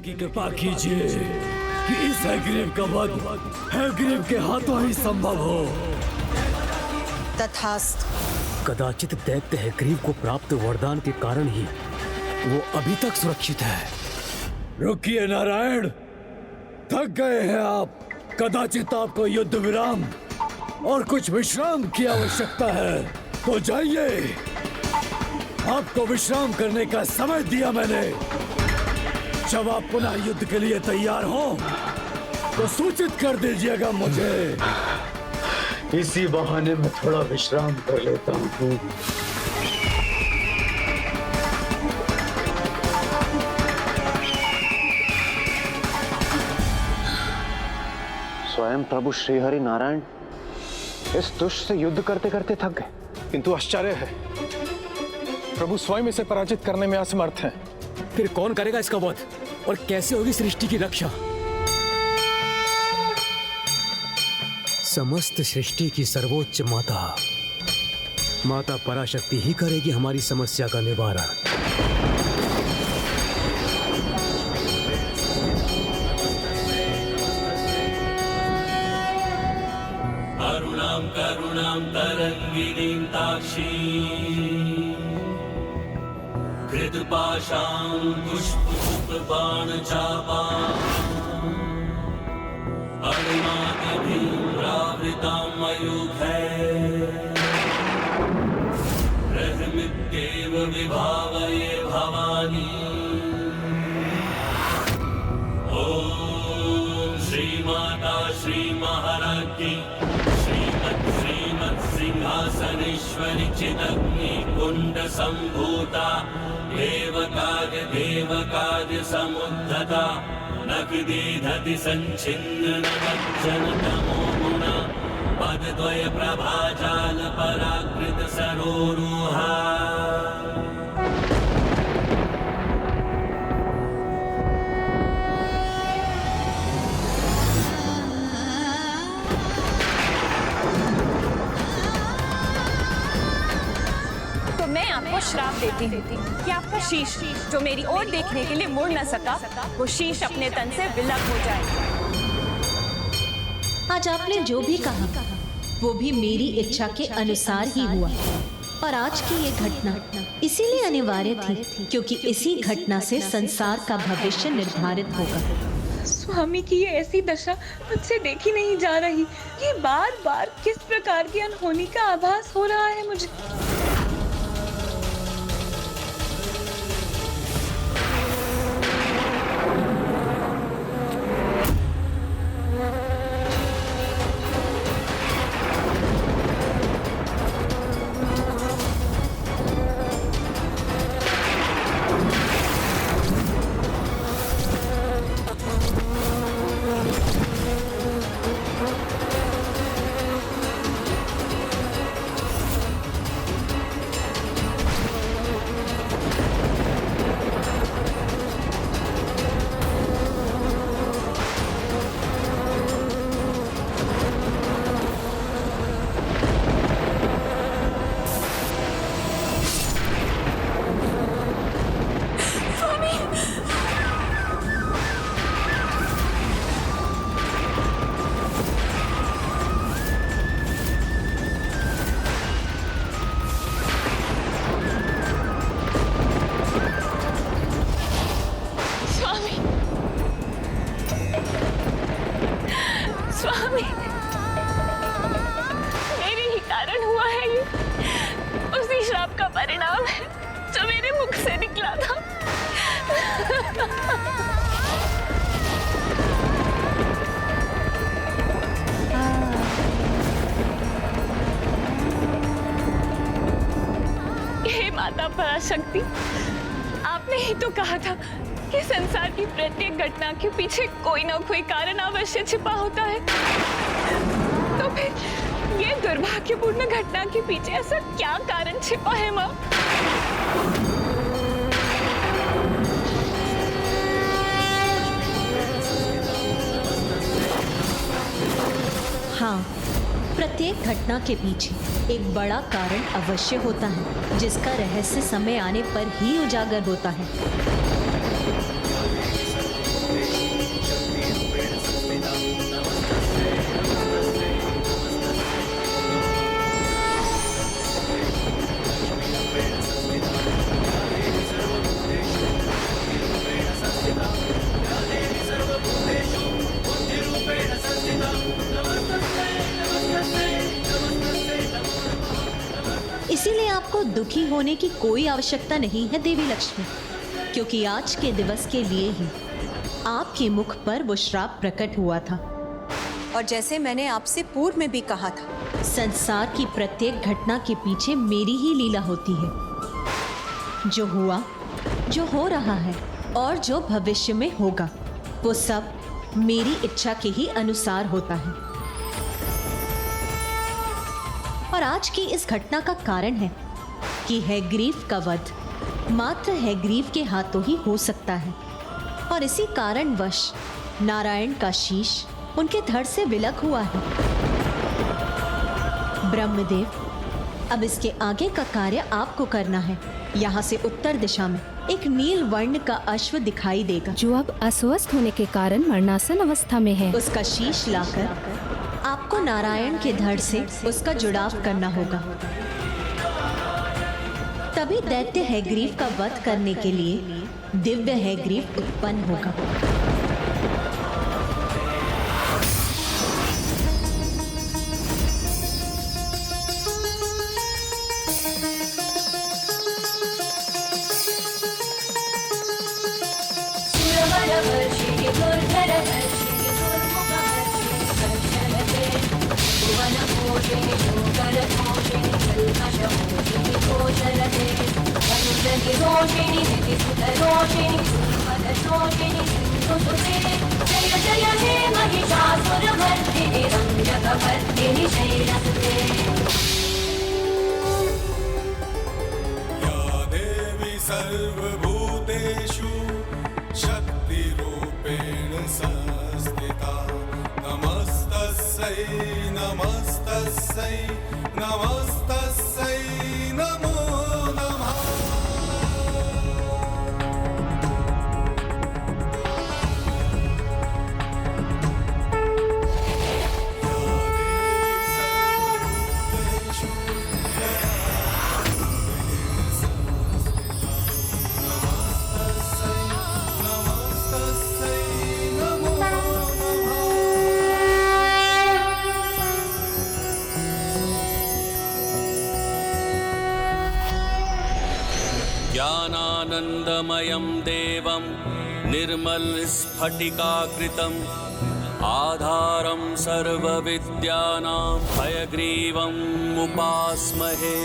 की कृपा कीजिए कि इस हैग्रीव का वध हैग्रीव के हाथों ही संभव हो। तथास्तु। कदाचित दैत्य हैग्रीव को प्राप्त वरदान के कारण ही वो अभी तक सुरक्षित है। रुकिए नारायण, थक गए हैं आप। कदाचित आपको युद्ध विराम और कुछ विश्राम की आवश्यकता है, तो जाइए। आपको विश्राम करने का समय दिया मैंने। जब आप पुनः युद्ध के लिए तैयार हो तो सूचित कर दीजिएगा मुझे। इसी बहाने मैं थोड़ा विश्राम कर लेता हूँ। स्वयं प्रभु श्रीहरि नारायण इस दुष्ट से युद्ध करते करते थक गए। किंतु आश्चर्य है, प्रभु स्वयं इसे पराजित करने में असमर्थ हैं। फिर कौन करेगा इसका वध और कैसे होगी सृष्टि की रक्षा? समस्त सृष्टि की सर्वोच्च माता पराशक्ति ही करेगी हमारी समस्या का निवारण। अरुणां करुणां तरंगिनीं ताक्षीं कृतपाशां पुष्पबाणचापां अरुणादिभिरावृतां मयूखैः रथमित्येव विभावये भवानी। ॐ श्रीमाता श्री महाराज की श्रीमत् सिंहासनेश्वरी चिदग्नि कुंड संभूता देवकार्य समुद्धता नखदीधति संचिन्न वज्जन तमो गुणा पदद्वय प्रभाजाल पराकृत सरोरुहा। आपको श्राप देती हूँ कि आपका शीश जो मेरी ओर देखने के लिए मुड़ न सका, वो शीश अपने तन से विलग हो जाए। आज आपने जो भी कहा वो भी मेरी इच्छा के अनुसार ही हुआ, और आज की ये घटना इसीलिए अनिवार्य थी क्योंकि इसी घटना से संसार का भविष्य निर्धारित होगा। स्वामी की ये ऐसी दशा मुझसे देखी नहीं जा रही। ये बार बार किस प्रकार की अनहोनी का आभास हो रहा है मुझे। स्वामी, मेरे ही कारण हुआ है ये। उसी श्राप का परिणाम है जो मेरे मुख से निकला था। हे माता पराशक्ति, आपने ही तो कहा था कि संसार की प्रत्येक घटना के पीछे कोई ना कोई कारण अवश्य छिपा होता है। तो फिर ये दुर्भाग्यपूर्ण घटना के पीछे ऐसा क्या कारण छिपा है माँ? हाँ, प्रत्येक घटना के पीछे एक बड़ा कारण अवश्य होता है जिसका रहस्य समय आने पर ही उजागर होता है। आपको दुखी होने की कोई आवश्यकता नहीं है देवी लक्ष्मी, क्योंकि आज के दिवस के लिए ही आपके मुख पर वो श्राप प्रकट हुआ था। और जैसे मैंने आपसे पूर्व में भी कहा था, संसार की प्रत्येक घटना के पीछे मेरी ही लीला होती है। जो हुआ, जो हो रहा है और जो भविष्य में होगा, वो सब मेरी इच्छा के ही अनुसार होता है। और आज की इस घटना का कारण है कि हैग्रीव का वध मात्र हैग्रीव के हाथों ही हो सकता है, और इसी कारणवश नारायण का शीश उनके धड़ से विलग हुआ है। ब्रह्मदेव, अब इसके आगे का कार्य आपको करना है। यहाँ से उत्तर दिशा में एक नील वर्ण का अश्व दिखाई देगा, जो अब अस्वस्थ होने के कारण मरणासन अवस्था में है। उसका शीश लाकर आपको नारायण के धड़ से उसका जुड़ाव करना होगा। तभी दैत्य हैग्रीव का वध करने के लिए दिव्य हैग्रीव उत्पन्न होगा। सर्वभूतेषु शक्तिरूपेण संस्थिता नमस्तस्यै नमस्तस्यै नमस्तस्यै नमो नमः। ज्ञानानन्दमयं देवं निर्मलस्फटिकाकृतिम् आधारं सर्वविद्यानां हयग्रीवम् उपास्महे।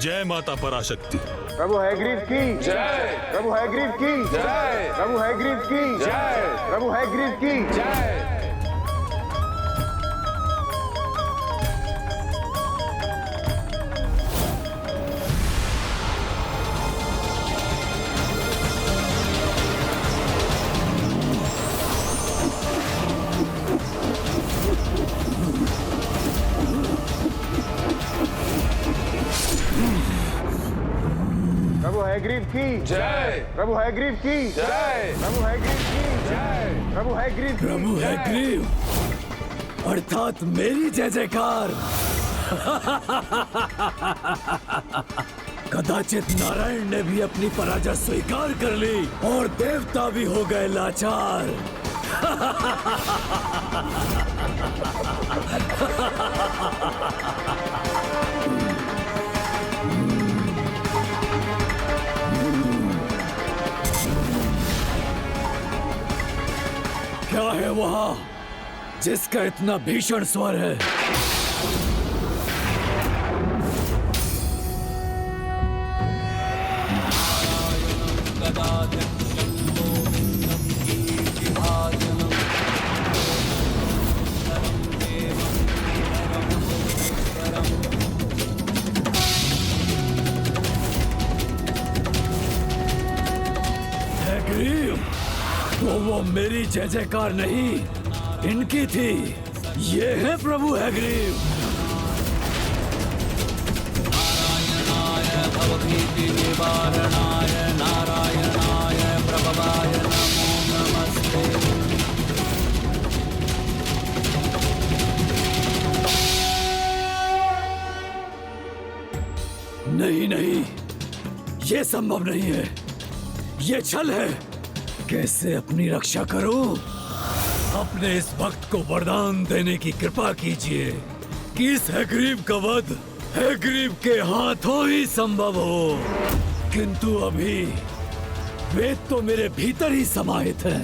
जय माता पराशक्ति। प्रभु हैग्रीव की जय। प्रभु हैग्रीव की जय। प्रभु हैग्रीव की जय। प्रभु हैग्रीव की जय। प्रभु हैग्रीव की जय। प्रभु हैग्रीव की जय। प्रभु हैग्रीव की जय। प्रभु हैग्रीव की प्रभु हैग्रीव अर्थात मेरी जय जयकार। कदाचित नारायण ने भी अपनी पराजय स्वीकार कर ली और देवता भी हो गए लाचार। क्या है वहां जिसका इतना भीषण स्वर है? हैग्रीव, तो वो मेरी जय जयकार नहीं, इनकी थी। ये है प्रभु हैग्रीव। व्याधिनिवारणाय नारायणाय प्रभवाय नमो नमस्ते। नहीं नहीं, ये संभव नहीं है, ये छल है। कैसे अपनी रक्षा करूं? अपने इस भक्त को वरदान देने की कृपा कीजिए कि इस हैग्रीव का वध हैग्रीव के हाथों ही संभव हो। किंतु अभी वेद तो मेरे भीतर ही समाहित है,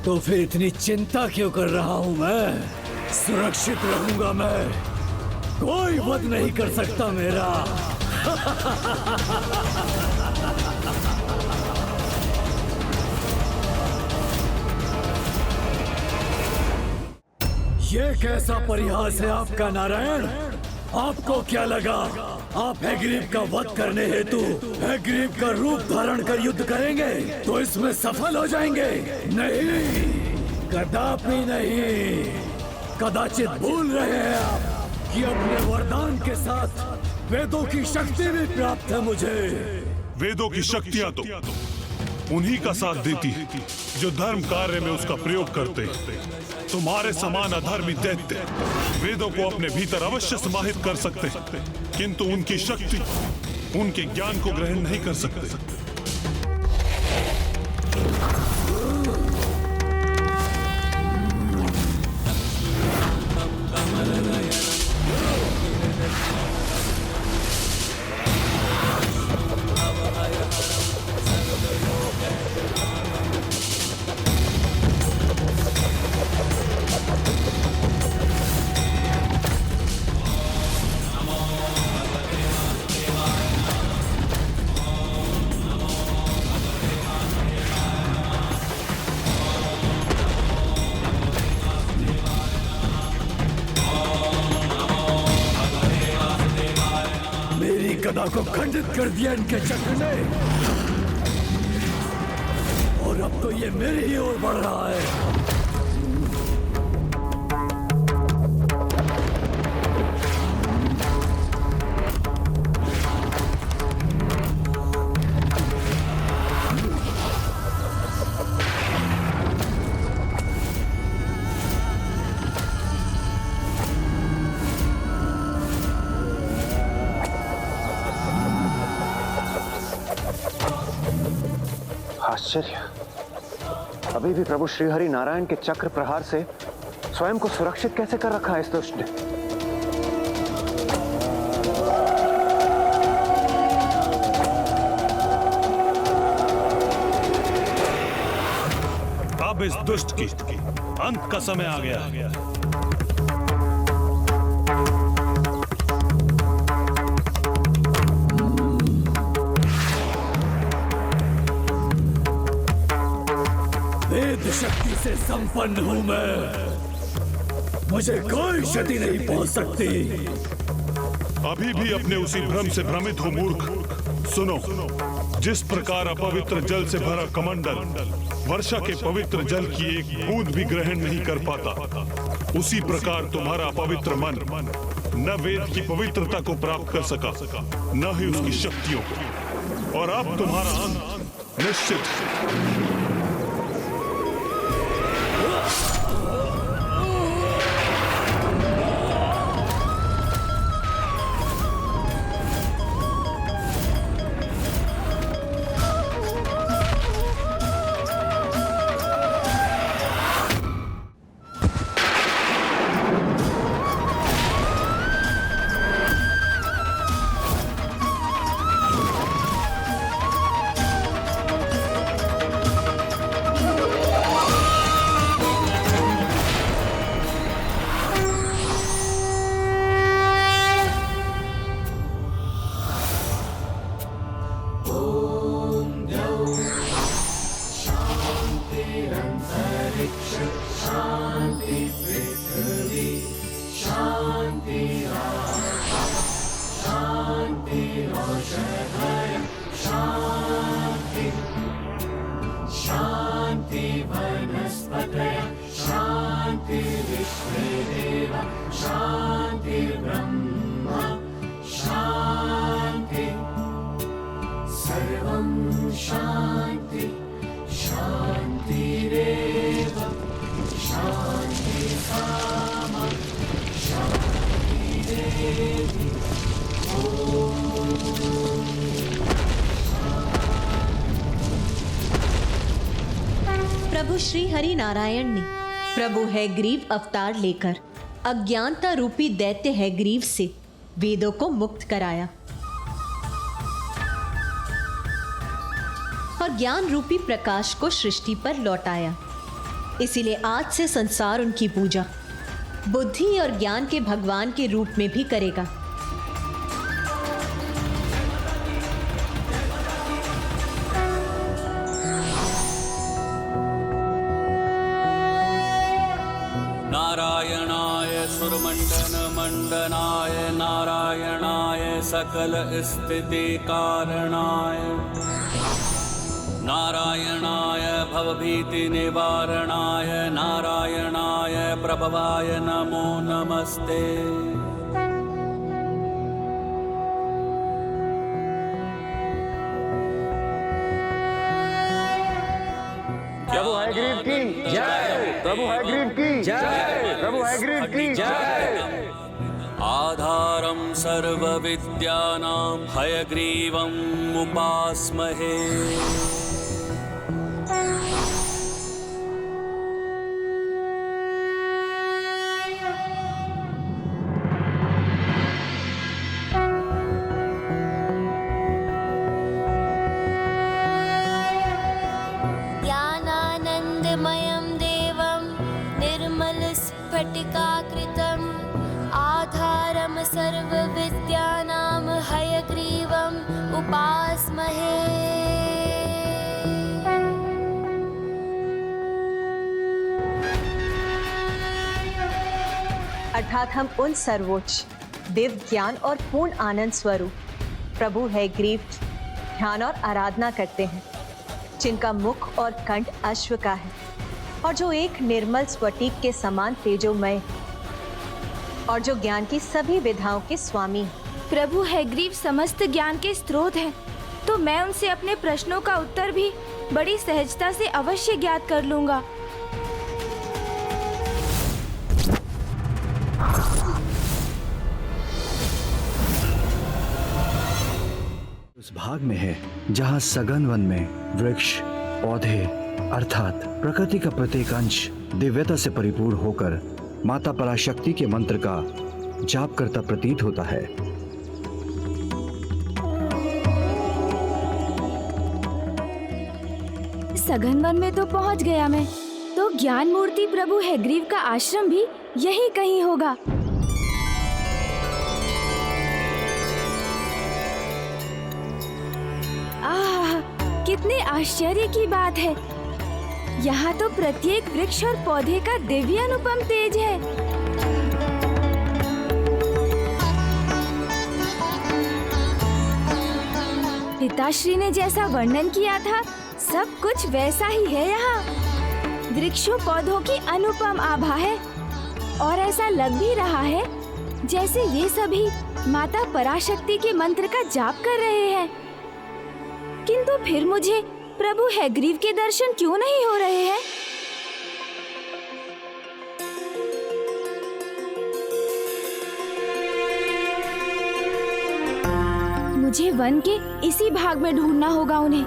तो फिर इतनी चिंता क्यों कर रहा हूं मैं? सुरक्षित रहूंगा मैं, कोई वध नहीं कर सकता मेरा। ये कैसा परिहास है आपका नारायण? आपको क्या लगा आप हैग्रीव का वध करने हेतु हैग्रीव का रूप धारण कर युद्ध करेंगे तो इसमें सफल हो जाएंगे? नहीं, कदापि नहीं। कदाचित भूल रहे हैं आप कि अपने वरदान के साथ वेदों की शक्ति भी प्राप्त है मुझे। वेदों की शक्तियां तो उन्हीं का साथ देती है जो धर्म कार्य में उसका प्रयोग करते। तुम्हारे समान अधर्मी दैत्य वेदों को अपने भीतर अवश्य समाहित कर सकते, किंतु उनकी शक्ति उनके ज्ञान को ग्रहण नहीं कर सकते। गदा को खंडित कर दिया इनके चक्र ने, और अब तो ये मेरी ही ओर बढ़ रहा है। आश्चर्य, अभी भी प्रभु श्रीहरि नारायण के चक्र प्रहार से स्वयं को सुरक्षित कैसे कर रखा है इस दुष्ट ने। अब इस दुष्ट की अंत का समय आ गया। वेद शक्ति से संपन्न हूं मैं, मुझे कोई क्षति नहीं पहुंच सकती। अभी भी अपने उसी भ्रम से भ्रमित हो मूर्ख। सुनो, जिस प्रकार अपवित्र जल से भरा कमंडल वर्षा के पवित्र जल की एक बूंद भी ग्रहण नहीं कर पाता, उसी प्रकार तुम्हारा अपवित्र मन न वेद की पवित्रता को प्राप्त कर सका, न ही उसकी शक्तियों को, और अब तुम्हारा अंत निश्चित। शांति शांतिरेव शांति सामा शांतिरेव। प्रभु श्री हरि नारायण ने प्रभु हैग्रीव अवतार लेकर अज्ञानता रूपी दैत्य हैग्रीव से वेदों को मुक्त कराया और ज्ञान रूपी प्रकाश को सृष्टि पर लौटाया। इसीलिए आज से संसार उनकी पूजा बुद्धि और ज्ञान के भगवान के रूप में भी करेगा। नारायणाय सुरमंडन मंडनाय नारायणाय सकल स्थिति कारणाय नारायणाय भवभीति निवारणाय नारायणाय प्रभवाय नमो नमस्ते। प्रभु हैग्रीव की जय। प्रभु हैग्रीव की जय। प्रभु हैग्रीव की जय। आधारं सर्वविद्यानां हयग्रीवम् उपास्महे। ज्ञानानन्दमयं देवं निर्मलस्फटिकाकृतिम् आधारं सर्वविद्यानां हयग्रीवम् उपास्महे। अर्थात हम उन सर्वोच्च दिव्य ज्ञान और पूर्ण आनंद स्वरूप प्रभु हैग्रीव की ध्यान और आराधना करते हैं, जिनका मुख और कंठ अश्व का है और जो एक निर्मल स्फटिक के समान तेजोमय और जो ज्ञान की सभी विधाओं के स्वामी हैं। प्रभु हैग्रीव समस्त ज्ञान के स्रोत हैं, तो मैं उनसे अपने प्रश्नों का उत्तर भी बड़ी सहजता से अवश्य ज्ञात कर लूंगा। उस भाग में है जहाँ सघन वन में वृक्ष पौधे अर्थात प्रकृति का प्रत्येक अंश दिव्यता से परिपूर्ण होकर माता पराशक्ति के मंत्र का जाप करता प्रतीत होता है। सघन वन में तो पहुंच गया मैं, तो ज्ञान मूर्ति प्रभु हैग्रीव का आश्रम भी यही कहीं होगा। आह, कितने आश्चर्य की बात है। यहाँ तो प्रत्येक वृक्ष और पौधे का दिव्य अनुपम तेज है। पिताश्री ने जैसा वर्णन किया था सब कुछ वैसा ही है यहाँ। वृक्षों पौधों की अनुपम आभा है और ऐसा लग भी रहा है जैसे ये सभी माता पराशक्ति के मंत्र का जाप कर रहे हैं। किंतु फिर मुझे प्रभु हैग्रीव के दर्शन क्यों नहीं हो रहे हैं? मुझे वन के इसी भाग में ढूंढना होगा उन्हें।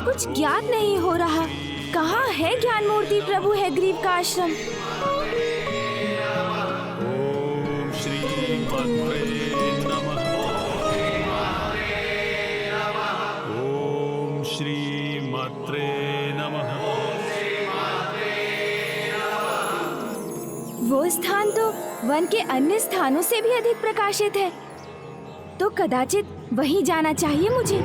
कुछ ज्ञात नहीं हो रहा। कहाँ है ज्ञान मूर्ति प्रभु हैग्रीव का आश्रम? वो स्थान तो वन के अन्य स्थानों से भी अधिक प्रकाशित है, तो कदाचित वहीं जाना चाहिए मुझे।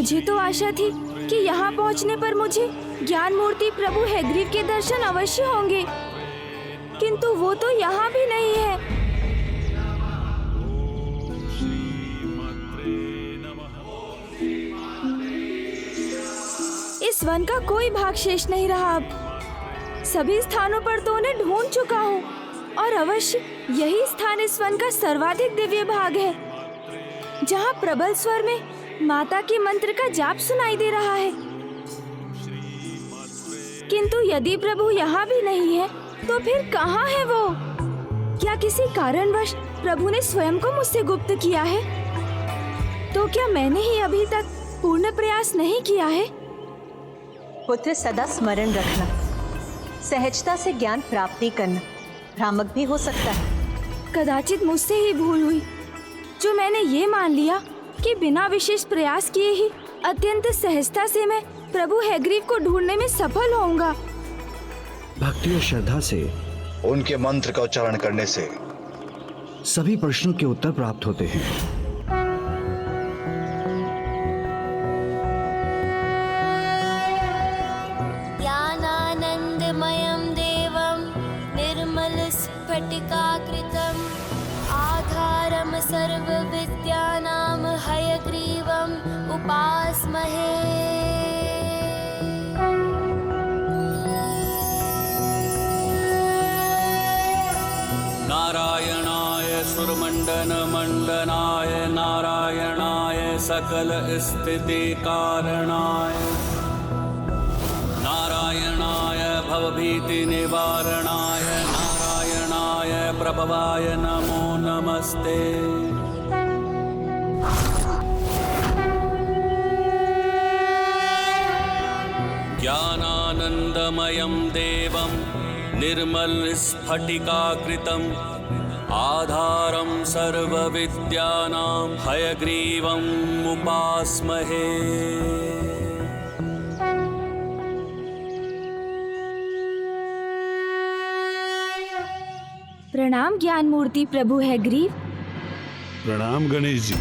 मुझे तो आशा थी कि यहाँ पहुँचने पर मुझे ज्ञान मूर्ति प्रभु हैग्रीव के दर्शन अवश्य होंगे, किंतु वो तो यहाँ भी नहीं है। इस वन का कोई भाग शेष नहीं रहा अब। सभी स्थानों पर तो उन्हें ढूंढ चुका हूँ और अवश्य यही स्थान इस वन का सर्वाधिक दिव्य भाग है, जहाँ प्रबल स्वर में माता के मंत्र का जाप सुनाई दे रहा है। किंतु यदि प्रभु यहाँ भी नहीं है तो फिर कहाँ है वो? क्या किसी कारणवश प्रभु ने स्वयं को मुझसे गुप्त किया है? तो क्या मैंने ही अभी तक पूर्ण प्रयास नहीं किया है? पुत्र, सदा स्मरण रखना, सहजता से ज्ञान प्राप्ति करना भ्रामक भी हो सकता है। कदाचित मुझसे ही भूल हुई जो मैंने ये मान लिया कि बिना विशेष प्रयास किए ही अत्यंत सहजता से मैं प्रभु हैग्रीव को ढूंढने में सफल होऊंगा। भक्ति और श्रद्धा से उनके मंत्र का उच्चारण करने से सभी प्रश्नों के उत्तर प्राप्त होते हैं। ज्ञानानंदमयं देवं निर्मलस्फटिकाकृतिम् आधारं सर्वविद्यानां हयग्रीवम् उपास्महे। नारायणाय सुरमण्डनमण्डनाय नारायणाय सकलस्थितिकारणाय नारायणाय भवभीतिनिवारणाय नारायणाय प्रभवाय नमो नमस्ते। ज्ञानानन्दमयं देवं निर्मलस्फटिकाकृतिम् आधारं सर्वविद्यानां हयग्रीवम् उपास्महे। प्रणाम ज्ञान मूर्ति प्रभु हैग्रीव। प्रणाम गणेश जी।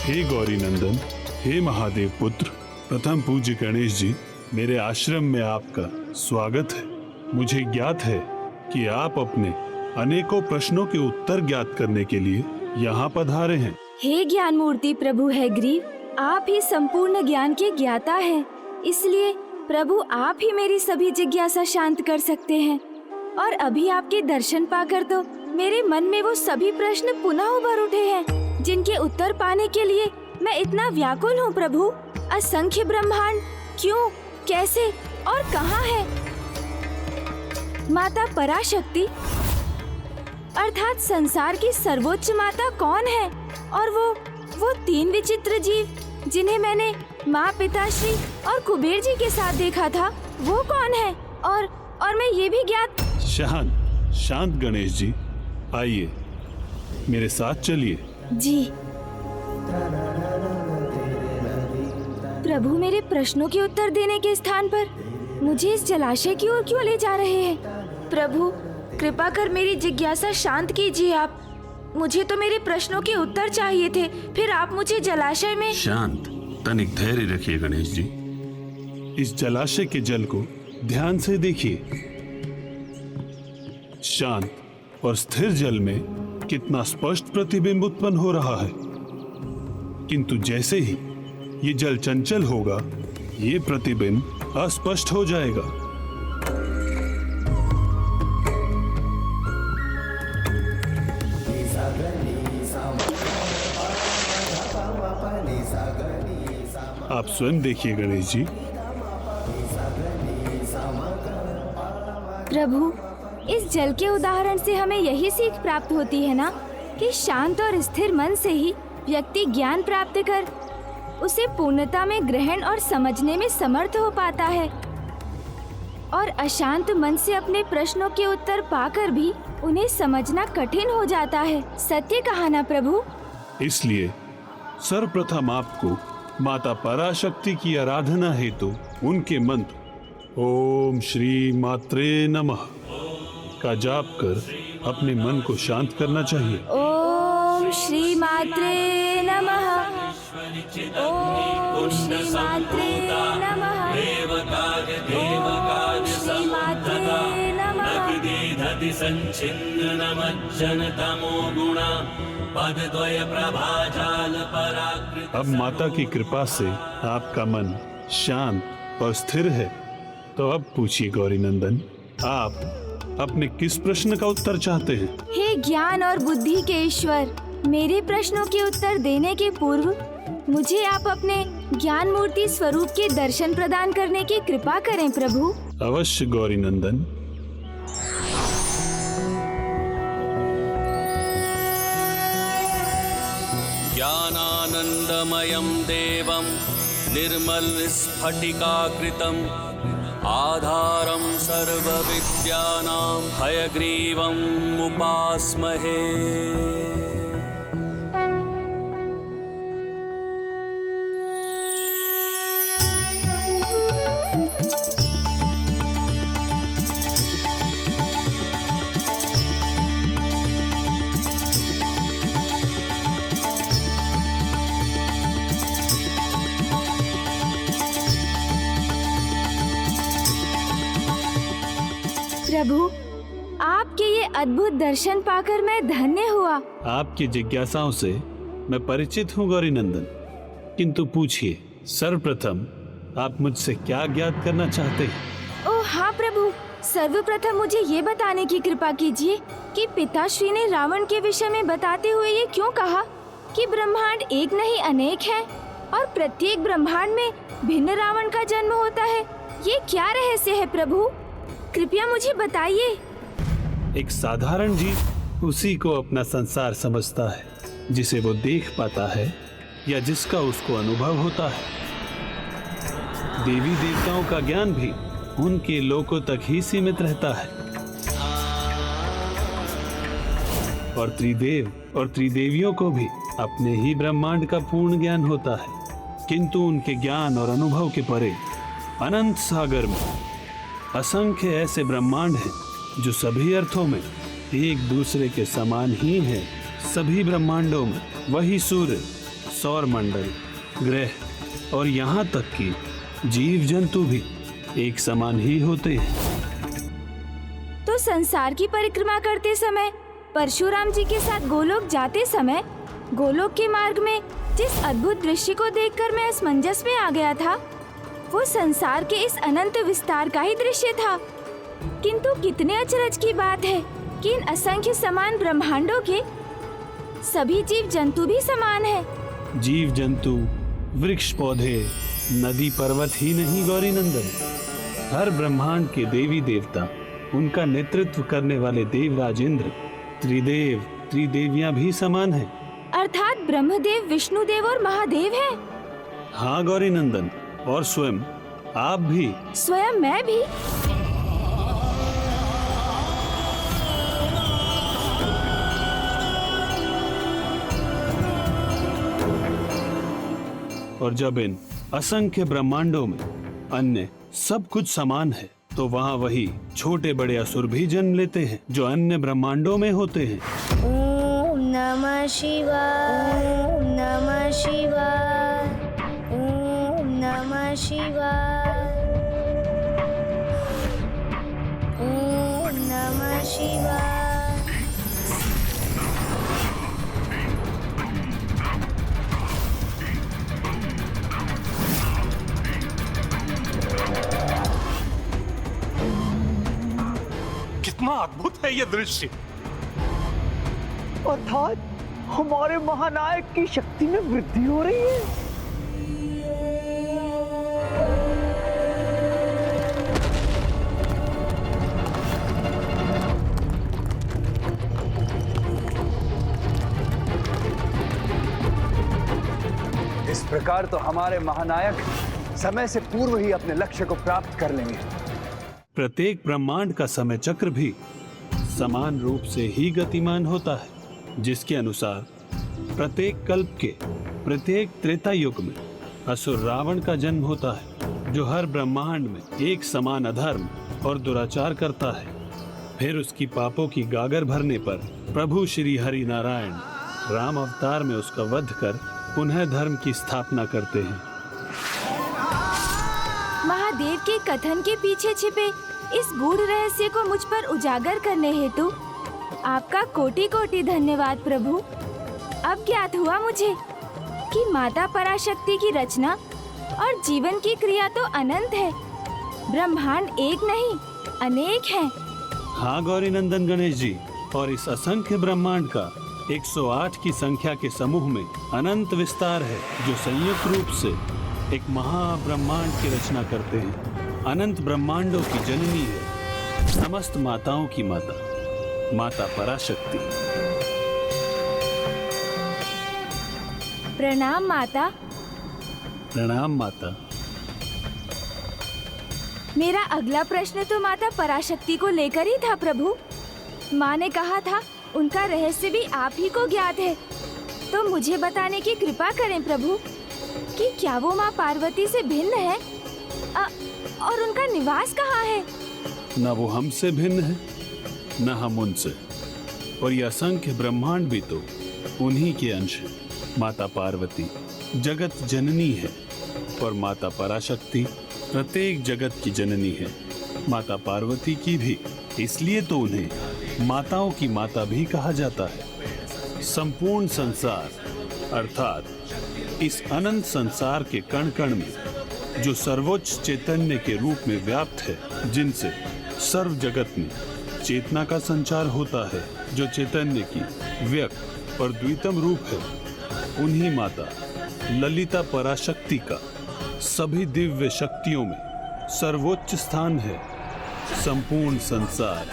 हे गौरी नंदन, हे महादेव पुत्र, प्रथम पूज्य गणेश जी, मेरे आश्रम में आपका स्वागत है। मुझे ज्ञात है कि आप अपने अनेकों प्रश्नों के उत्तर ज्ञात करने के लिए यहाँ पधारे हैं। हे ज्ञान मूर्ति प्रभु हैग्रीव, आप ही संपूर्ण ज्ञान के ज्ञाता हैं, इसलिए प्रभु आप ही मेरी सभी जिज्ञासा शांत कर सकते हैं। और अभी आपके दर्शन पाकर तो मेरे मन में वो सभी प्रश्न पुनः उभर उठे हैं जिनके उत्तर पाने के लिए मैं इतना व्याकुल हूँ प्रभु। असंख्य ब्रह्मांड क्यों, कैसे और कहाँ है? माता पराशक्ति अर्थात संसार की सर्वोच्च माता कौन है? और वो तीन विचित्र जीव जिन्हें मैंने माँ, पिताश्री और कुबेर जी के साथ देखा था, वो कौन है? और मैं ये भी ज्ञात। शांत गणेश जी, आइए मेरे साथ चलिए। जी प्रभु, मेरे प्रश्नों के उत्तर देने के स्थान पर मुझे इस जलाशय की ओर क्यों ले जा रहे हैं? प्रभु कृपा कर मेरी जिज्ञासा शांत कीजिए आप। मुझे तो मेरे प्रश्नों के उत्तर चाहिए थे, फिर आप मुझे जलाशय में। शांत, तनिक धैर्य रखिए गणेश जी। इस जलाशय के जल को ध्यान से देखिए। शांत और स्थिर जल में कितना स्पष्ट प्रतिबिंब उत्पन्न हो रहा है, किंतु जैसे ही ये जल चंचल होगा, ये प्रतिबिंब अस्पष्ट हो जाएगा। आप स्वयं देखिए गणेश जी। प्रभु, इस जल के उदाहरण से हमें यही सीख प्राप्त होती है ना कि शांत और स्थिर मन से ही व्यक्ति ज्ञान प्राप्त कर उसे पूर्णता में ग्रहण और समझने में समर्थ हो पाता है, और अशांत मन से अपने प्रश्नों के उत्तर पाकर भी उन्हें समझना कठिन हो जाता है। सत्य कहा ना प्रभु? इसलिए सर्वप्रथम आपको माता पराशक्ति की आराधना हेतु उनके मंत्र ओम श्री मात्रे नमः का जाप कर अपने मन को शांत करना चाहिए। ओम श्री मात्रे नमः। ओम श्री मात्रे नमः। ओम श्री मात्रे नमः। अब माता की कृपा से आपका मन शांत और स्थिर है। तो अब पूछिए गौरी नंदन, आप अपने किस प्रश्न का उत्तर चाहते हैं? हे ज्ञान और बुद्धि के ईश्वर, मेरे प्रश्नों के उत्तर देने के पूर्व मुझे आप अपने ज्ञान मूर्ति स्वरूप के दर्शन प्रदान करने की कृपा करें प्रभु। अवश्य गौरी नंदन। ज्ञानानंदमयं देवं निर्मलस्फटिकाकृतिम् आधारं सर्वविद्यानां हयग्रीवम् उपास्महे। प्रभु, आपके ये अद्भुत दर्शन पाकर मैं धन्य हुआ। आपकी जिज्ञासाओं से मैं परिचित हूँ गौरी नंदन, किंतु पूछिए सर्वप्रथम आप मुझसे क्या ज्ञात करना चाहते हैं? ओह हाँ प्रभु, सर्वप्रथम मुझे ये बताने की कृपा कीजिए कि पिताश्री ने रावण के विषय में बताते हुए ये क्यों कहा कि ब्रह्मांड एक नहीं अनेक है और प्रत्येक ब्रह्मांड में भिन्न रावण का जन्म होता है। ये क्या रहस्य है प्रभु, कृपया मुझे बताइए। एक साधारण जीव उसी को अपना संसार समझता है जिसे वो देख पाता है या जिसका उसको अनुभव होता है। देवी देवताओं का ज्ञान भी उनके लोकों तक ही सीमित रहता है और त्रिदेव और त्रिदेवियों को भी अपने ही ब्रह्मांड का पूर्ण ज्ञान होता है, किंतु उनके ज्ञान और अनुभव के परे अनंत सागर में असंख्य ऐसे ब्रह्मांड हैं जो सभी अर्थों में एक दूसरे के समान ही हैं। सभी ब्रह्मांडों में वही सूर्य, सौर मंडल, ग्रह और यहाँ तक कि जीव जंतु भी एक समान ही होते हैं। तो संसार की परिक्रमा करते समय परशुराम जी के साथ गोलोक जाते समय गोलोक के मार्ग में जिस अद्भुत दृश्य को देखकर मैं असमंजस में आ गया था, वो संसार के इस अनंत विस्तार का ही दृश्य था। किंतु कितने अचरज की बात है कि इन असंख्य समान ब्रह्मांडों के सभी जीव जंतु भी समान हैं। जीव जंतु, वृक्ष, पौधे, नदी, पर्वत ही नहीं गौरी नंदन, हर ब्रह्मांड के देवी देवता, उनका नेतृत्व करने वाले देवराज इंद्र, त्रिदेव, त्रिदेवियां भी समान हैं। अर्थात ब्रह्मदेव, विष्णुदेव और महादेव हैं। हाँ गौरी नंदन, और स्वयं आप भी। स्वयं मैं भी? और जब इन असंख्य ब्रह्मांडों में अन्य सब कुछ समान है, तो वहाँ वही छोटे बड़े असुर भी जन्म लेते हैं जो अन्य ब्रह्मांडों में होते हैं। ओम नमः शिवाय, ओम नमः शिवाय, ओम नमः शिवाय, ओम नमः शिवाय। कितना अद्भुत है यह दृश्य। अर्थात हमारे महानायक की शक्ति में वृद्धि हो रही है। इस प्रकार तो हमारे महानायक समय से पूर्व ही अपने लक्ष्य को प्राप्त कर लेंगे। प्रत्येक ब्रह्मांड का समय चक्र भी समान रूप से ही गतिमान होता है, जिसके अनुसार प्रत्येक कल्प के प्रत्येक त्रेता युग में असुर रावण का जन्म होता है, जो हर ब्रह्मांड में एक समान अधर्म और दुराचार करता है। फिर उसकी पापों की गागर भरने पर प्रभु श्री हरि नारायण राम अवतार में उसका वध कर पुनः धर्म की स्थापना करते हैं। महादेव के कथन के पीछे छिपे इस गूढ़ रहस्य को मुझ पर उजागर करने हेतु आपका कोटि कोटि धन्यवाद प्रभु। अब ज्ञात हुआ मुझे कि माता पराशक्ति की रचना और जीवन की क्रिया तो अनंत है। ब्रह्मांड एक नहीं अनेक है। हाँ गौरी नंदन गणेश जी, और इस असंख्य ब्रह्मांड का 108 की संख्या के समूह में अनंत विस्तार है, जो संयुक्त रूप से एक महाब्रह्मांड की रचना करते हैं। अनंत ब्रह्मांडों की जननी है समस्त माताओं की माता, माता पराशक्ति। प्रणाम माता। प्रणाम माता। मेरा अगला प्रश्न तो माता पराशक्ति को लेकर ही था प्रभु। माँ ने कहा था उनका रहस्य भी आप ही को ज्ञात है, तो मुझे बताने की कृपा करें प्रभु कि क्या वो माँ पार्वती से भिन्न है और उनका निवास कहाँ है। न वो हमसे भिन्न है न हम उनसे, और ये असंख्य ब्रह्मांड भी तो उन्हीं के अंश है। माता पार्वती जगत जननी है और माता पराशक्ति प्रत्येक जगत की जननी है। माता पार्वती की भी इसलिए तो उन्हें माताओं की माता भी कहा जाता है। संपूर्ण संसार अर्थात इस अनंत संसार के कण कण में जो सर्वोच्च चैतन्य के रूप में व्याप्त है, जिनसे सर्व जगत में चेतना का संचार होता है, जो चैतन्य की व्यक्त और द्वितम रूप है, उन्हीं माता ललिता पराशक्ति का सभी दिव्य शक्तियों में सर्वोच्च स्थान है। संपूर्ण संसार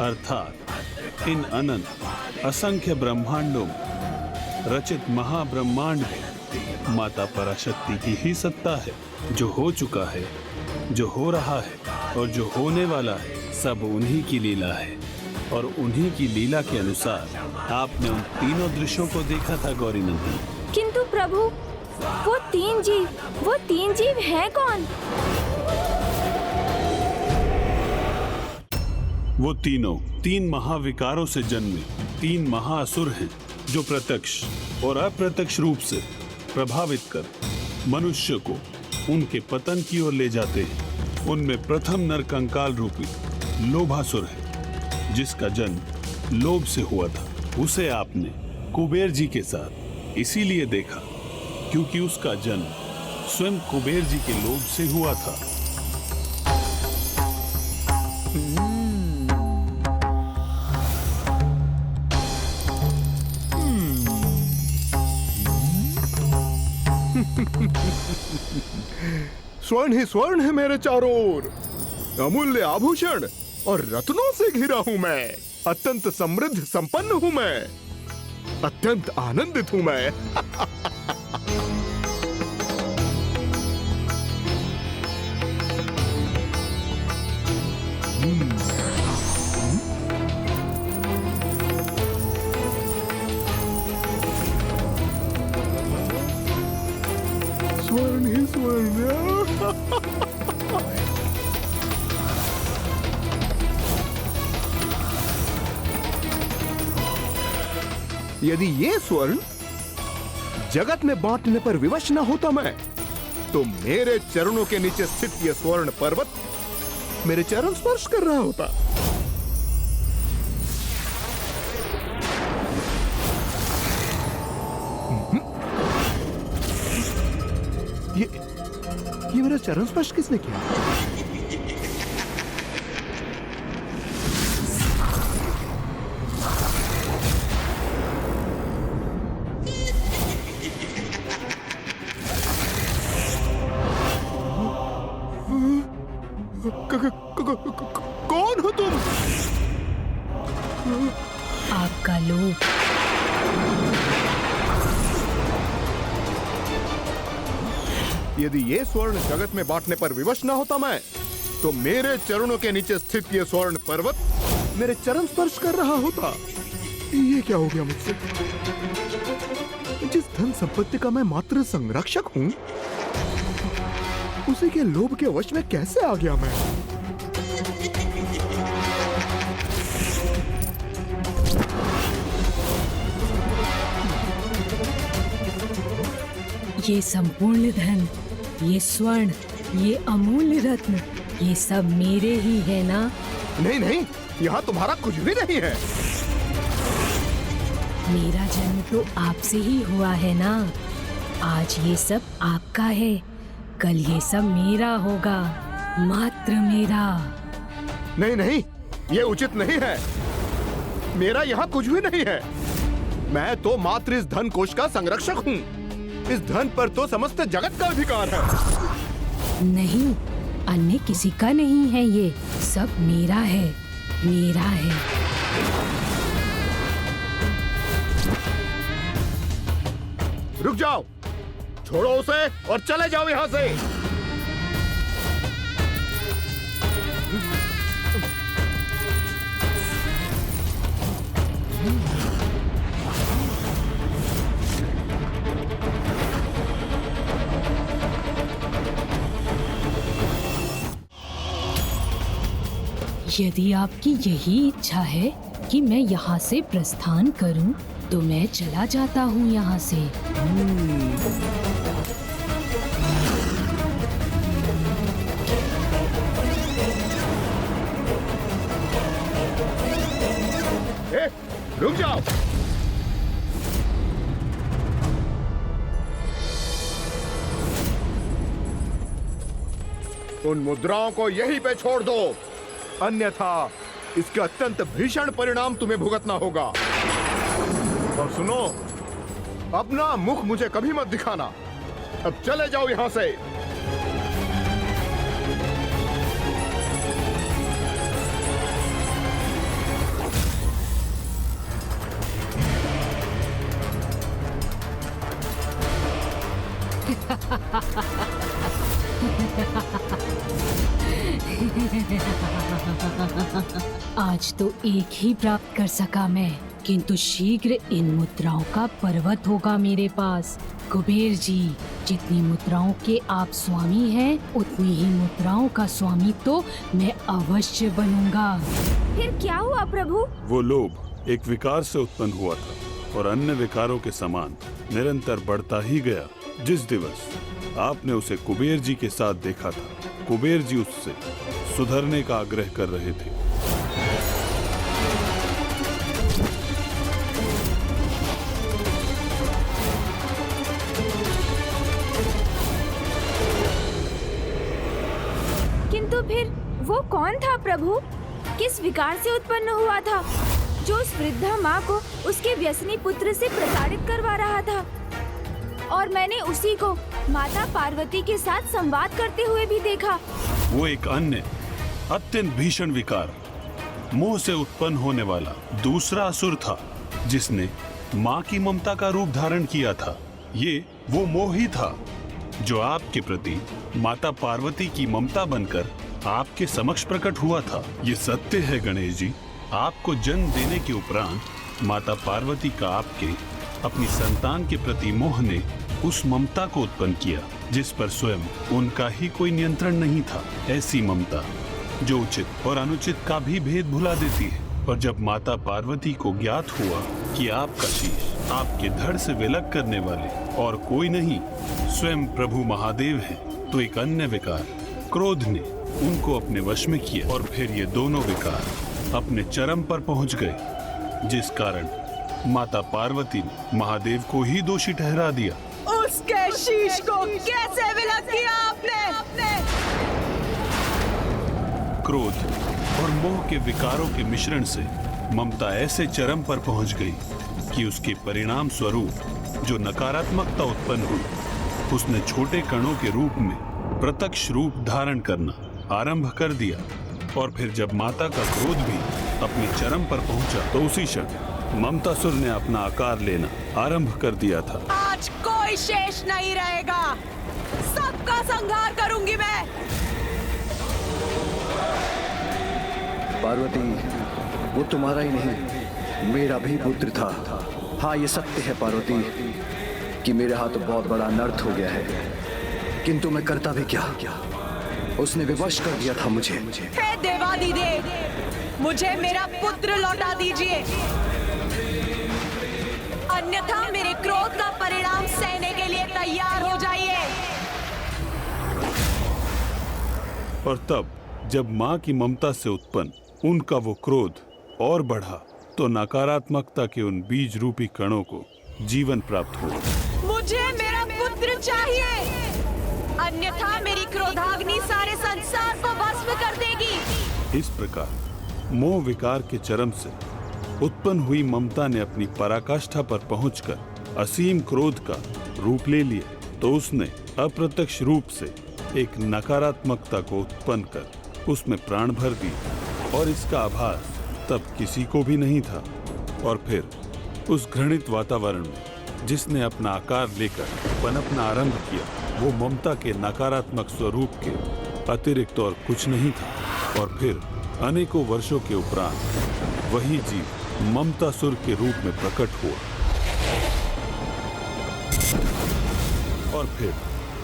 अर्थात इन अनंत असंख्य ब्रह्मांडों में रचित महाब्रह्मांड में माता पराशक्ति की ही सत्ता है। जो हो चुका है, जो हो रहा है और जो होने वाला है, सब उन्हीं की लीला है। और उन्हीं की लीला के अनुसार आपने उन तीनों दृश्यों को देखा था गौरी नंदन। किंतु प्रभु वो तीन जीव हैं कौन? वो तीन महाविकारों से जन्मे 3 महाअसुर हैं, जो प्रत्यक्ष और अप्रत्यक्ष रूप से प्रभावित कर मनुष्य को उनके पतन की ओर ले जाते हैं। उनमें प्रथम नरकंकाल रूपी लोभासुर है, जिसका जन्म लोभ से हुआ था। उसे आपने कुबेर जी के साथ इसीलिए देखा क्योंकि उसका जन्म स्वयं कुबेर जी के लोभ से हुआ था। स्वर्ण ही स्वर्ण है मेरे चारों ओर, अमूल्य आभूषण और रत्नों से घिरा हूं मैं। अत्यंत समृद्ध संपन्न हूं मैं, अत्यंत आनंदित हूं मैं। स्वर्ण ही स्वर्ण। यदि ये स्वर्ण जगत में बांटने पर विवश न होता मैं, तो मेरे चरणों के नीचे स्थित यह स्वर्ण पर्वत मेरे चरण स्पर्श कर रहा होता। ये मेरा चरण स्पर्श किसने किया? कौन हो तुम? आपका लोभ। यदि ये स्वर्ण जगत में बांटने पर विवश न होता मैं, तो मेरे चरणों के नीचे स्थित ये स्वर्ण पर्वत मेरे चरण स्पर्श कर रहा होता। ये क्या हो गया मुझसे? जिस धन संपत्ति का मैं मात्र संरक्षक हूँ, उसी के लोभ के वश में कैसे आ गया मैं? ये संपूर्ण धन, ये स्वर्ण, ये अमूल्य रत्न, ये सब मेरे ही है ना? नहीं नहीं, यहाँ तुम्हारा कुछ भी नहीं है। मेरा जन्म तो आपसे ही हुआ है ना। आज ये सब आपका है, कल ये सब मेरा होगा, मात्र मेरा। नहीं नहीं, ये उचित नहीं है। मेरा यहाँ कुछ भी नहीं है। मैं तो मात्र इस धन कोष का संरक्षक हूँ। इस धन पर तो समस्त जगत का अधिकार है। नहीं, अन्य किसी का नहीं है, ये सब मेरा है, मेरा है। रुक जाओ, छोड़ो उसे और चले जाओ यहाँ से। यदि आपकी यही इच्छा है कि मैं यहाँ से प्रस्थान करूं, तो मैं चला जाता हूँ यहाँ से। रुक जाओ। उन मुद्राओं को यहीं पे छोड़ दो, अन्यथा इसका अत्यंत भीषण परिणाम तुम्हें भुगतना होगा। और सुनो, अपना मुख मुझे कभी मत दिखाना। अब चले जाओ यहां से। आज तो एक ही प्राप्त कर सका मैं, किंतु शीघ्र इन मुद्राओं का पर्वत होगा मेरे पास। कुबेर जी, जितनी मुद्राओं के आप स्वामी हैं, उतनी ही मुद्राओं का स्वामी तो मैं अवश्य बनूंगा। फिर क्या हुआ प्रभु? वो लोभ एक विकार से उत्पन्न हुआ था और अन्य विकारों के समान निरंतर बढ़ता ही गया। जिस दिवस आपने उसे कुबेर जी के साथ देखा था, कुबेर जी उससे सुधरने का आग्रह कर रहे थे। किंतु फिर वो कौन था प्रभु? किस विकार से उत्पन्न हुआ था जो उस वृद्धा माँ को उसके व्यसनी पुत्र से प्रताड़ित करवा रहा था? और मैंने उसी को माता पार्वती के साथ संवाद करते हुए भी देखा। वो एक अन्य अत्यंत भीषण विकार, मोह से उत्पन्न होने वाला दूसरा असुर था, जिसने माँ की ममता का रूप धारण किया था। ये वो मोह ही था जो आपके प्रति माता पार्वती की ममता बनकर आपके समक्ष प्रकट हुआ था। ये सत्य है गणेश जी, आपको जन्म देने के उपरांत माता पार्वती का आपके अपनी संतान के प्रति मोह ने उस ममता को उत्पन्न किया, जिस पर स्वयं उनका ही कोई नियंत्रण नहीं था। ऐसी ममता जो उचित और अनुचित का भी भेद भुला देती है। और जब माता पार्वती को ज्ञात हुआ कि आपका शीश आपके धड़ से विलग करने वाले और कोई नहीं स्वयं प्रभु महादेव हैं, तो एक अन्य विकार क्रोध ने उनको अपने वश में किया। और फिर ये दोनों विकार अपने चरम पर पहुंच गए, जिस कारण माता पार्वती ने महादेव को ही दोषी ठहरा दिया। उसके शीश को कैसे विलग किया आपने? क्रोध और मोह के विकारों के मिश्रण से ममता ऐसे चरम पर पहुंच गई कि उसके परिणाम स्वरूप जो नकारात्मकता उत्पन्न हुई, उसने छोटे कणों के रूप में प्रत्यक्ष रूप धारण करना आरंभ कर दिया। और फिर जब माता का क्रोध भी अपने चरम पर पहुंचा, तो उसी क्षण ममतासुर ने अपना आकार लेना आरंभ कर दिया था। आज कोई शेष नहीं रहेगा, सबका संहार करूंगी मैं। पार्वती, वो तुम्हारा ही नहीं, मेरा भी पुत्र था। हाँ, ये सत्य है पार्वती, कि मेरे हाथ बहुत बड़ा अनर्थ हो गया है, किंतु मैं करता भी क्या? उसने विवश कर दिया था मुझे। हे देवादिदेव, मुझे मेरा पुत्र लौटा दीजिए, अन्यथा मेरे क्रोध का परिणाम सहने के लिए तैयार हो जाइए। और तब जब माँ की ममता से उत्पन्न उनका वो क्रोध और बढ़ा, तो नकारात्मकता के उन बीज रूपी कणों को जीवन प्राप्त हुआ। मुझे मेरा पुत्र चाहिए, अन्यथा मेरी क्रोधाग्नि सारे संसार को भस्म कर देगी। इस प्रकार मोह विकार के चरम से उत्पन्न हुई ममता ने अपनी पराकाष्ठा पर पहुंचकर असीम क्रोध का रूप ले लिया, तो उसने अप्रत्यक्ष रूप से एक नकारात्मकता को उत्पन्न कर उसमें प्राण भर दी, और इसका आभास तब किसी को भी नहीं था। और फिर उस घृणित वातावरण में जिसने अपना आकार लेकर पनपना आरंभ किया, वो ममता के नकारात्मक स्वरूप के अतिरिक्त और कुछ नहीं था। और फिर अनेकों वर्षों के उपरांत वही जीव ममतासुर के रूप में प्रकट हुआ, और फिर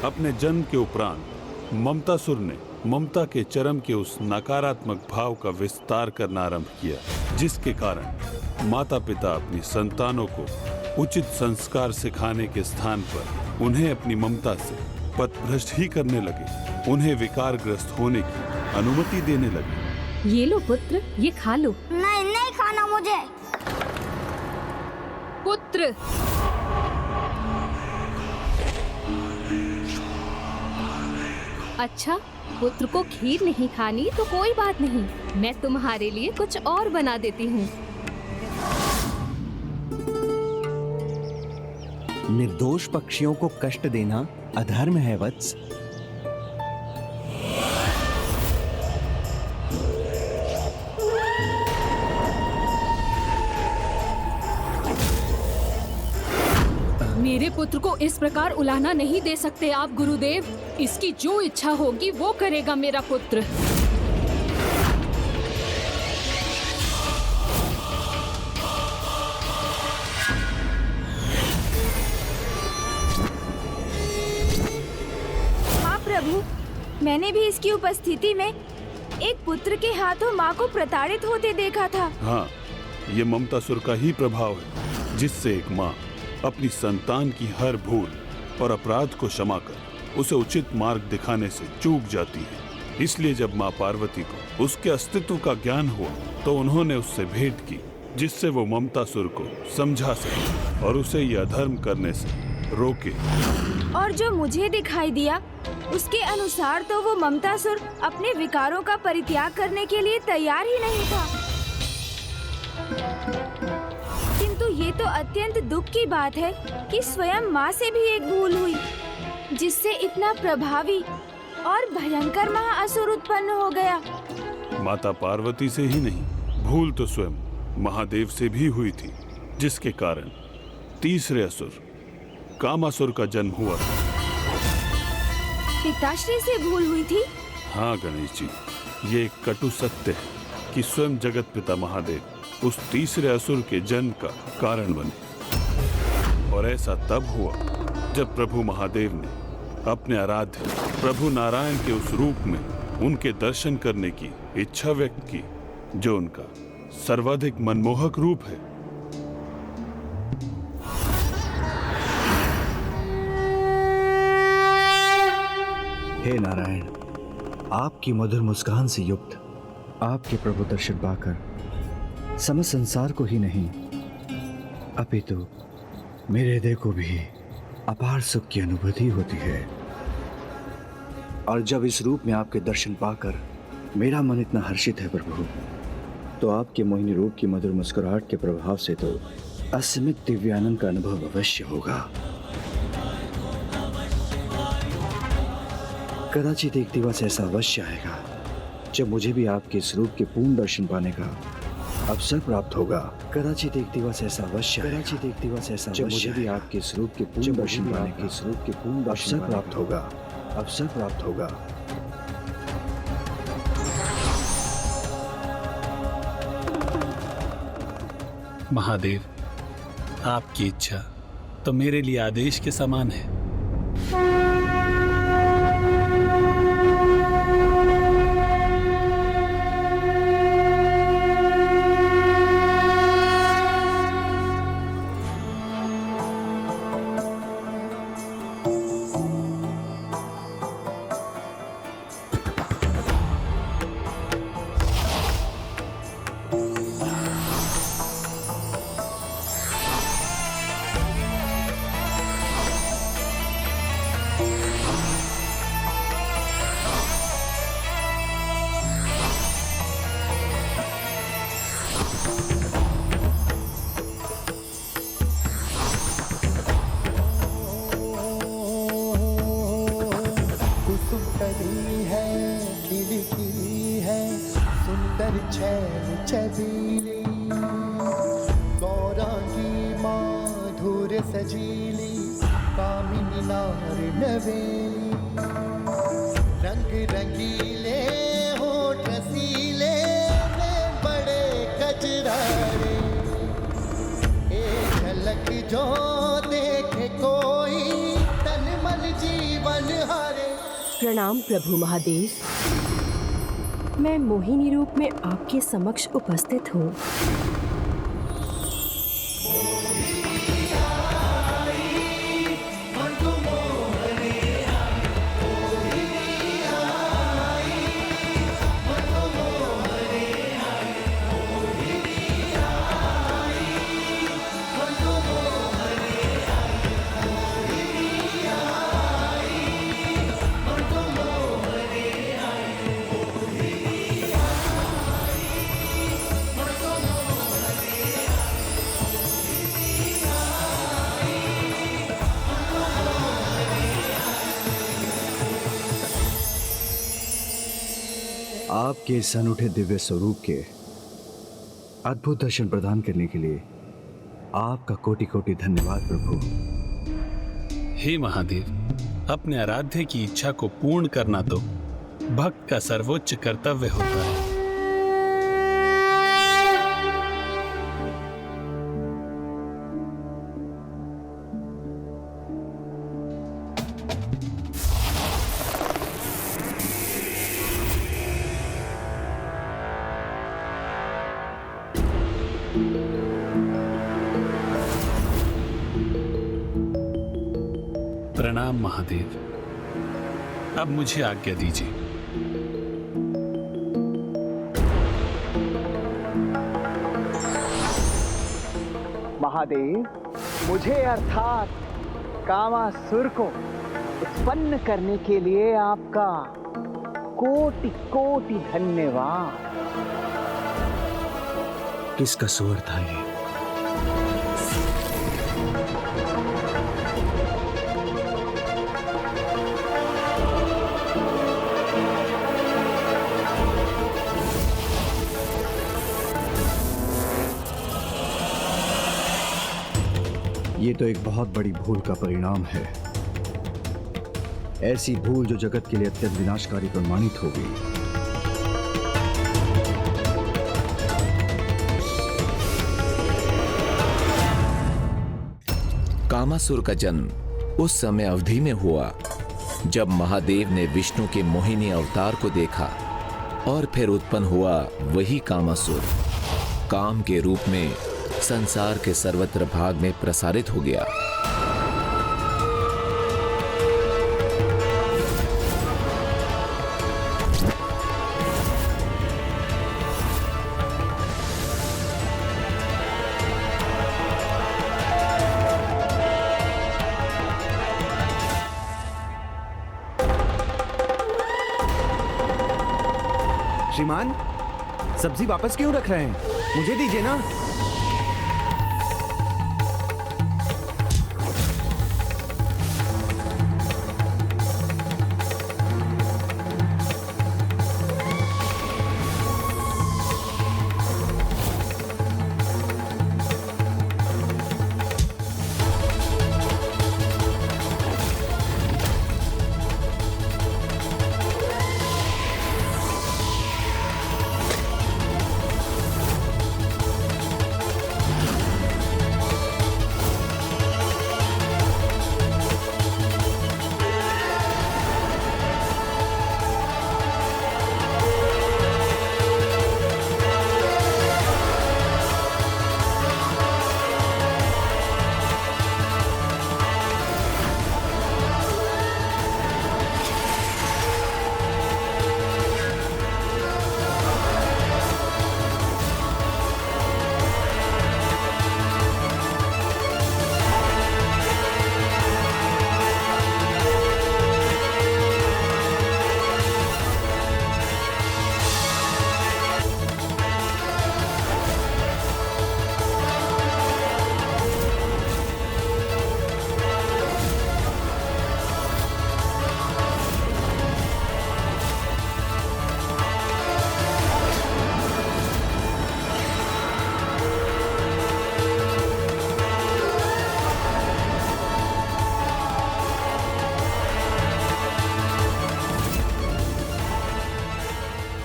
अपने जन्म के उपरांत ममतासुर ने ममता के चरम के उस नकारात्मक भाव का विस्तार करना आरंभ किया, जिसके कारण माता पिता अपनी संतानों को उचित संस्कार सिखाने के स्थान पर उन्हें अपनी ममता से पथभ्रष्ट ही करने लगे, उन्हें विकारग्रस्त होने की अनुमति देने लगे। ये लो पुत्र, ये खा लो। नहीं नहीं खाना मुझे। पुत्र, अच्छा, पुत्र को खीर नहीं खानी तो कोई बात नहीं, मैं तुम्हारे लिए कुछ और बना देती हूँ। निर्दोष पक्षियों को कष्ट देना अधर्म है वत्स। मेरे पुत्र को इस प्रकार उलाहना नहीं दे सकते आप गुरुदेव। इसकी जो इच्छा होगी वो करेगा मेरा पुत्र। हाँ प्रभु, मैंने भी इसकी उपस्थिति में एक पुत्र के हाथों माँ को प्रताड़ित होते देखा था। हाँ, ये ममतासुर का ही प्रभाव है, जिससे एक माँ अपनी संतान की हर भूल और अपराध को क्षमा कर उसे उचित मार्ग दिखाने से चूक जाती है। इसलिए जब माँ पार्वती को उसके अस्तित्व का ज्ञान हुआ, तो उन्होंने उससे भेंट की, जिससे वो ममतासुर को समझा सके और उसे यह अधर्म करने से रोके। और जो मुझे दिखाई दिया उसके अनुसार तो वो ममतासुर अपने विकारों का परित्याग करने के लिए तैयार ही नहीं था। किंतु ये तो अत्यंत दुख की बात है कि स्वयं माँ से भी एक भूल हुई, जिससे इतना प्रभावी और भयंकर महाअसुर उत्पन्न हो गया। माता पार्वती से ही नहीं, भूल तो स्वयं महादेव से भी हुई थी, जिसके कारण तीसरे असुर कामासुर का जन्म हुआ था। पिताश्री से भूल हुई थी? हाँ गणेश जी, ये एक कटु सत्य है कि स्वयं जगत पिता महादेव उस तीसरे असुर के जन्म का कारण बने। और ऐसा तब हुआ जब प्रभु महादेव ने अपने आराध्य प्रभु नारायण के उस रूप में उनके दर्शन करने की इच्छा व्यक्त की, जो उनका सर्वाधिक मनमोहक रूप है। हे नारायण, आपकी मधुर मुस्कान से युक्त आपके प्रभु दर्शन पाकर समस्त संसार को ही नहीं, अपितु मेरे हृदय को भी अपार सुख की अनुभूति होती है। और जब इस रूप में आपके दर्शन पाकर मेरा मन इतना हर्षित है प्रभु, तो आपके मोहिनी रूप की मधुर मुस्कुराहट के प्रभाव से तो असीमित दिव्यानंद का अनुभव अवश्य होगा। कदाचित एक दिवस ऐसा अवश्य आएगा जब मुझे भी आपके इस रूप के पूर्ण दर्शन पाने का अवसर प्राप्त होगा। कदाचित एक दिवस ऐसा अवश्य जब मुझे भी आपके इस रूप के पूर्ण दर्शन पाने के अवसर प्राप्त होगा। महादेव, आपकी इच्छा तो मेरे लिए आदेश के समान है। सुंदर छैल छबीली गौरांगी माधुर सजीली कामिनी नार नवेली रंग रंगीले होठ रसीले में बड़े कजरारे एक झलक जो देखे कोई तन मन जीवन हारे। प्रणाम प्रभु महादेव, मैं मोहिनी रूप में आपके समक्ष उपस्थित हूँ। आपके इस अनूठे दिव्य स्वरूप के अद्भुत दर्शन प्रदान करने के लिए आपका कोटि कोटि धन्यवाद प्रभु। हे महादेव, अपने आराध्य की इच्छा को पूर्ण करना तो भक्त का सर्वोच्च कर्तव्य होता है। प्रणाम महादेव, अब मुझे आज्ञा दीजिए। महादेव, मुझे अर्थात कामासुर को उत्पन्न करने के लिए आपका कोटि कोटि धन्यवाद। किसका स्वर था ये? ये तो एक बहुत बड़ी भूल का परिणाम है, ऐसी भूल जो जगत के लिए अत्यंत विनाशकारी प्रमाणित होगी। कामासुर का जन्म उस समय अवधि में हुआ जब महादेव ने विष्णु के मोहिनी अवतार को देखा और फिर उत्पन्न हुआ वही कामासुर काम के रूप में संसार के सर्वत्र भाग में प्रसारित हो गया। श्रीमान, सब्जी वापस क्यों रख रहे हैं? मुझे दीजिए ना।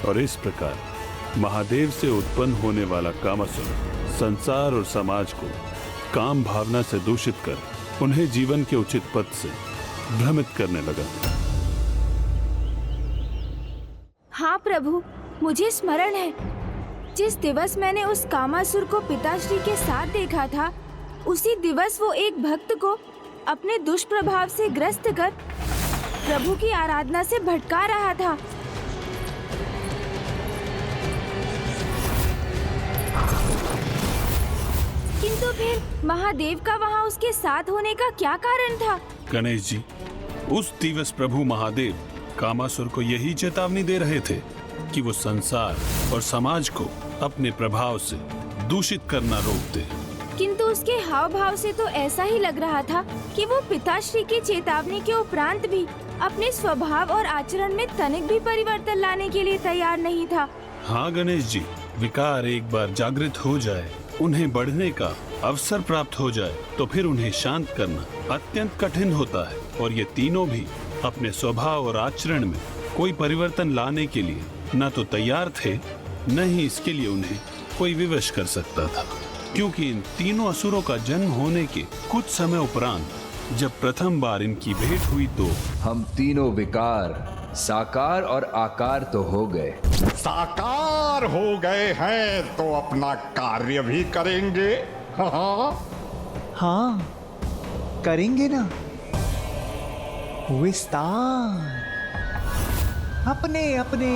और इस प्रकार महादेव से उत्पन्न होने वाला कामासुर संसार और समाज को काम भावना से दूषित कर उन्हें जीवन के उचित पथ से भ्रमित करने लगा। हाँ प्रभु, मुझे स्मरण है, जिस दिवस मैंने उस कामासुर को पिताश्री के साथ देखा था, उसी दिवस वो एक भक्त को अपने दुष्प्रभाव से ग्रस्त कर प्रभु की आराधना से भटका रहा था। किंतु फिर महादेव का वहाँ उसके साथ होने का क्या कारण था? गणेश जी, उस दिवस प्रभु महादेव कामासुर को यही चेतावनी दे रहे थे कि वो संसार और समाज को अपने प्रभाव से दूषित करना रोक दे। किंतु उसके हाव भाव से तो ऐसा ही लग रहा था कि वो पिताश्री की चेतावनी के उपरांत भी अपने स्वभाव और आचरण में तनिक भी परिवर्तन लाने के लिए तैयार नहीं था। हाँ गणेश जी, विकार एक बार जागृत हो जाए, उन्हें बढ़ने का अवसर प्राप्त हो जाए, तो फिर उन्हें शांत करना अत्यंत कठिन होता है। और ये तीनों भी अपने स्वभाव और आचरण में कोई परिवर्तन लाने के लिए न तो तैयार थे, न ही इसके लिए उन्हें कोई विवश कर सकता था। क्योंकि इन तीनों असुरों का जन्म होने के कुछ समय उपरांत जब प्रथम बार इनकी भेंट हुई तो हम तीनों विकार साकार और आकार तो हो गए। साकार हो गए हैं तो अपना कार्य भी करेंगे। हाँ, करेंगे ना। विस्तार अपने अपने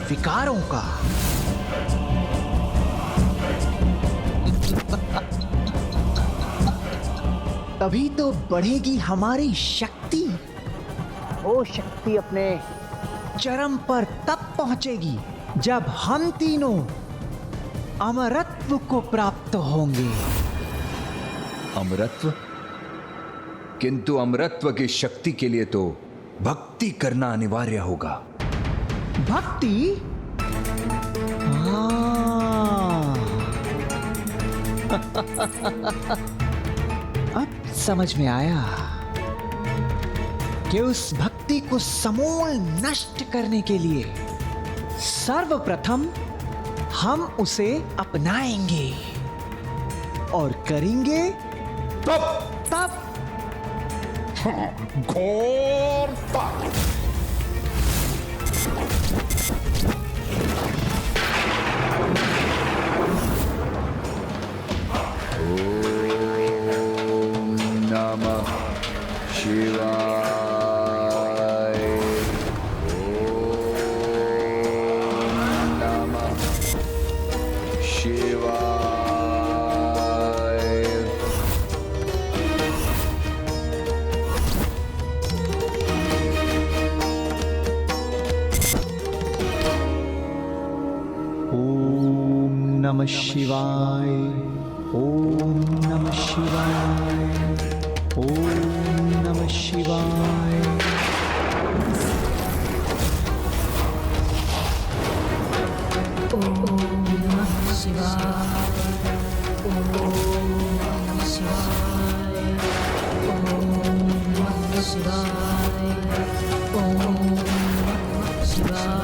विकारों का। तभी तो बढ़ेगी हमारी शक्ति। वो शक्ति अपने चरम पर तब पहुंचेगी जब हम तीनों अमरत्व को प्राप्त होंगे। अमरत्व? किंतु अमरत्व की शक्ति के लिए तो भक्ति करना अनिवार्य होगा। भक्ति? अब समझ में आया कि उस भक्ति को समूल नष्ट करने के लिए सर्वप्रथम हम उसे अपनाएंगे और करेंगे तब घोर तप। ओम नमः शिवाय। ओम नमः शिवाय। नमः शिवाय। ओम नमः शिवाय। ओम नमः शिवाय। ओम नमः शिवाय। ओम नमः शिवाय। ओम नमः शिवाय। ओम नमः शिवाय।